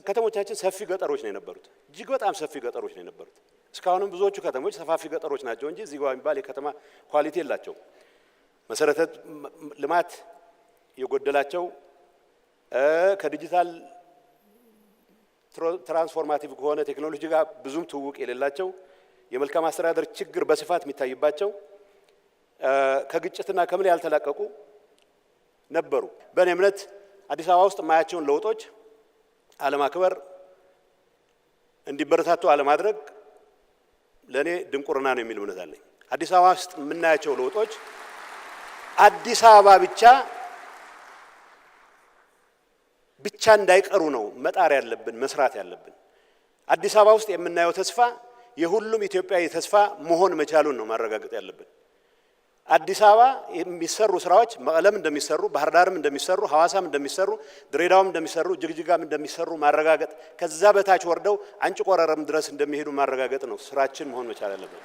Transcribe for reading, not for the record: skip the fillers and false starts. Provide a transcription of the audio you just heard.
ከተሞቻችን ሰፊ ገጠሮች ነው የነበሩት እጅግ በጣም ሰፊ ገጠሮች ነው የነበሩት እስካሁንም ብዙዎቹ ከተሞች ሰፋፊ ገጠሮች ናቸው እንጂ እዚህ ጋር የሚባል የከተማ ኳሊቲ የላቸው መሰረተ ልማት የጎደላቸው ከዲጂታል ትራንስፎርማቲቭ ከሆነ ቴክኖሎጂ ጋር ብዙም ትውውቅ የሌላቸው የመልካም አስተዳደር ችግር በስፋት የሚታይባቸው ከግጭትና ከምን ያልተላቀቁ ነበሩ በእኔ እምነት አዲስ አበባ ውስጥ ማያቸውን ለውጦች አለማክበር እንዲበረታቱ አለማድረግ ለኔ ድንቁርና ነው የሚል እምነት አለኝ አዲስ አበባ ውስጥ የምናያቸው ለውጦች አዲስ አበባ ብቻ እንዳይቀሩ ነው መጣር ያለብን መስራት ያለብን አዲስ አበባ ውስጥ የምናየው ተስፋ የሁሉም ኢትዮጵያዊ ተስፋ መሆን መቻሉን ነው ማረጋገጥ ያለብን አዲስ አበባ የሚሰሩ ስራዎች መቀለም እንደሚሰሩ ባህር ዳርም እንደሚሰሩ ሐዋሳም እንደሚሰሩ ድሬዳዋም እንደሚሰሩ ጅግጅጋም እንደሚሰሩ ማረጋገጥ ከዛ በታች ወርደው አንጭ ቆረረም ድረስ እንደሚሄዱ ማረጋገጥ ነው ስራችን መሆን መቻል ያለበት